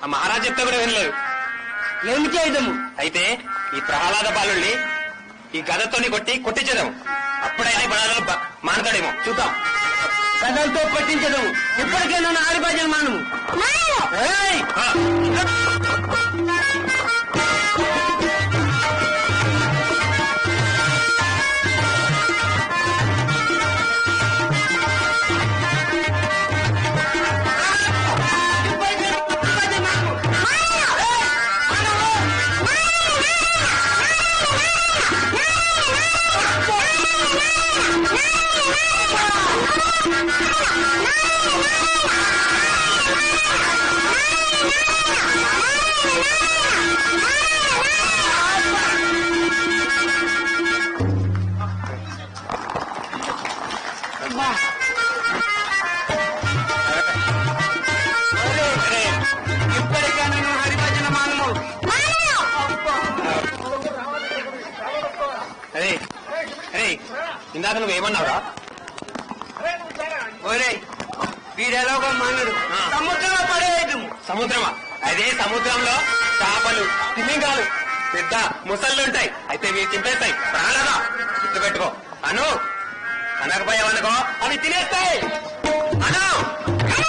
ఆ మహారాజు చెప్తే కూడా వినలేదు. ఏమి చేయదము? అయితే ఈ ప్రహ్లాద బాలుల్ని ఈ గదతోని కొట్టించదాము. అప్పుడైనా ఈ బాధలు మానతాడేమో చూద్దాం. గదలతో కొట్టించదము. ఇప్పటికైనా ఆడిభజన మానము. ఇందాక నువ్వేమన్నావురా? ఒరే వీడెలాగో మానడు. సముద్రంలో పడేయదు. సముద్రమా? అదే సముద్రంలో చేపలు, తిమింగాలు, పెద్ద ముసళ్ళుంటాయి. అయితే వీరు తింపేస్తాయి. ప్రాణదా గుర్తు పెట్టుకో. అనకపోయావనుకో అవి తినేస్తాయి. అను అను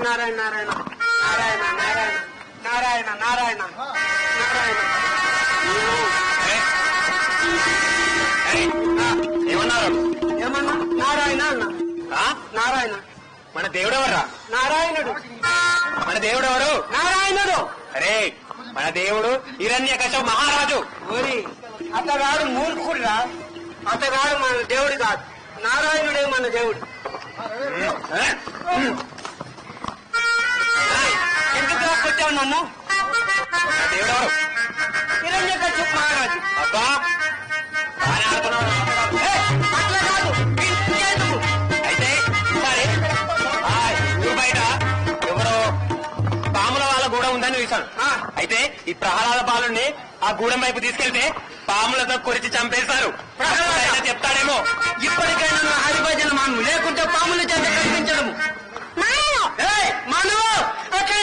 నారాయణ నారాయణ నారాయణ నారాయణ నారాయణ నారాయణ నారాయణ ఏమన్నారు? ఏమన్నా? నారాయణ అన్న. నారాయణ మన దేవుడు ఎవర్రా? నారాయణుడు. మన దేవుడు ఎవరు? నారాయణుడు. అరే మన దేవుడు హిరణ్యకశిపు మహారాజు. ఓరి అతగాడు మూర్ఖుడురా. అతగాడు మన దేవుడు కాదు, నారాయణుడే మన దేవుడు. ఎందుకు వచ్చావు నన్ను? దేవుడు ఎవరు? హిరణ్యకశిపు మహారాజు. అబ్బా అట్లా కాదు, అయితే సరే ఊరు బయట ఎవరో పాముల వాళ్ళ గూడెం ఉందని చూశాను. అయితే ఈ ప్రహ్లాద బాలుని ఆ గూడెం వైపు తీసుకెళ్తే పాములతో కొరిచి చంపేశారు. చెప్తాడేమో. ఇప్పటికే పాముల చేత కల్పించడం మనము అక్కడ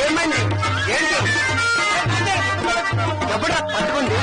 ఏమండి ఏంటి ఎప్పుడు పట్టుకుంది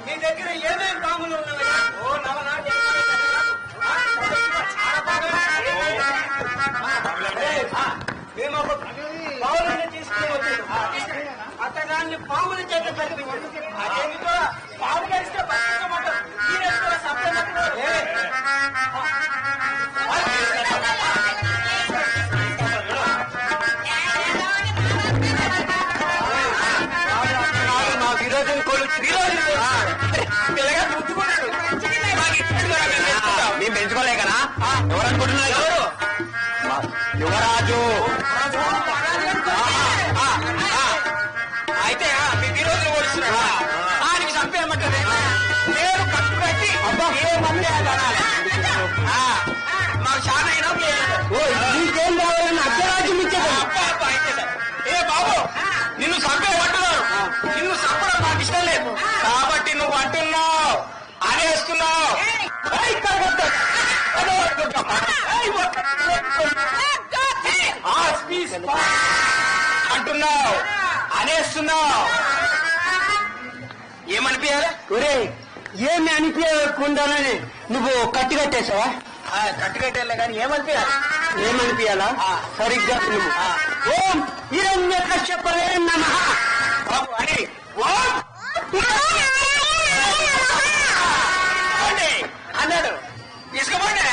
నీ దగ్గర ఏమేమి పాములు ఉన్నాయా? ఓ నవనాటి మేము ఒక పావులని తీసుకుని వచ్చాము. అతగాన్ని పాముల చేత కల్పించారు. అదేమిటో పాము కలిస్తే మేము పెంచుకోలే కదా ఎవరు అనుకుంటున్నారు? యువరాజు. అయితే మీ రోజులు ఓడిస్తున్నాడు ఆయనకి చంపేయమంటారు. నేను కట్టు కట్టి ఏమంటే మాకు చాలా అయినా నీకేం కావాలని అర్ధరాజ్యం ఇచ్చేది. ఏ బాబు నిన్ను చంపేయమంటున్నారు. నిన్ను చంపడం మాకు ఇష్టం లేదు కాబట్టి నువ్వు అంటున్నావు అనేస్తున్నావు. అంటున్నావు అనేస్తున్నావు. ఏమనిపించాలి? ఒరే ఏమి అనిపించకుండానే నువ్వు కట్టి కట్టేసావా? కట్టు కట్టేలే కానీ ఏమనిపించాలి? ఏమనిపించాలా? సరిగ్గా నువ్వు ఓం హిరణ్య కశ్యపరే నమః అని ఓం అన్నాడు. తీసుకోమండి.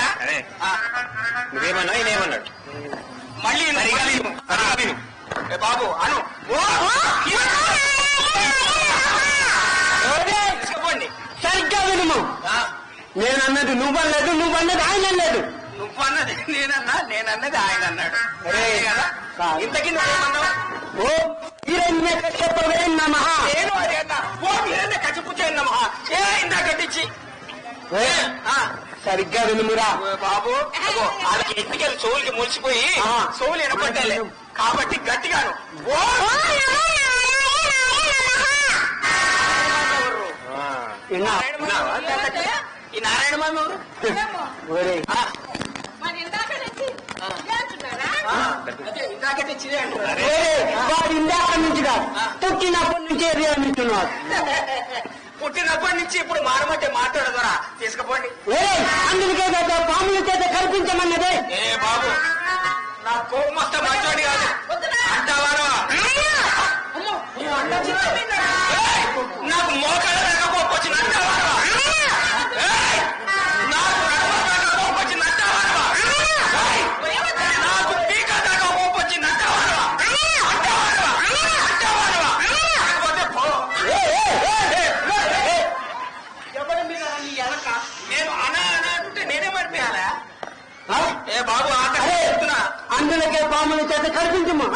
నువ్వేమన్నా నేనేమన్నాడు మళ్ళీ బాబు అను తీసుకోండి. సరిగ్గా వినుము. నేనన్నది నువ్వన్నది నువ్వన్నది ఆయన అన్నది. నువ్వన్నది నేనన్నది ఆయన అన్నాడు కదా. ఇంతకీ నువ్వేమన్నావు? ఓం హిరణ్య కశ్యపరే నమః. నేను అది అన్నా. ఓం హిరణ్య కశ్యపుచ్చే నమః. ఏ ఇందా కట్టించి సరిగ్గా వినుమురా బాబు. వాళ్ళకి ఎన్నికలు చెవులకి మురిసిపోయి చెవులు వినపడ్డాలే కాబట్టి గట్టిగాను ఈ నారాయణ మామ ఇందాక తెచ్చిదే అంటున్నారు. వాడు ఇందాక నుంచి కాదు పుట్టినప్పటి నుంచి అంటున్నాడు. పుట్టినప్పటి నుంచి ఇప్పుడు మారమంటే మాట్లాడదరా. తీసుకుపోండి. అందుకే కదా పాముల చేత కల్పించమన్నదే. ఏ బాబు నా కోపం వస్తే మంచోడి కాదు అంటావారా? నాకు మోకాళ్ళ దాకా కోపం వచ్చింది అంటావారా? నాకు కోపం వచ్చింది అంటావారా? నాకు పీక దాకా కోపం వచ్చింది అంటావారా? ఎవరి మీద నీ ఎనక నేను అనా అంటే నేనే మర్చిపోయాలా? ఏ బాబు ఆకలి అందులోకే పాముల చేత కల్పించమ్మా.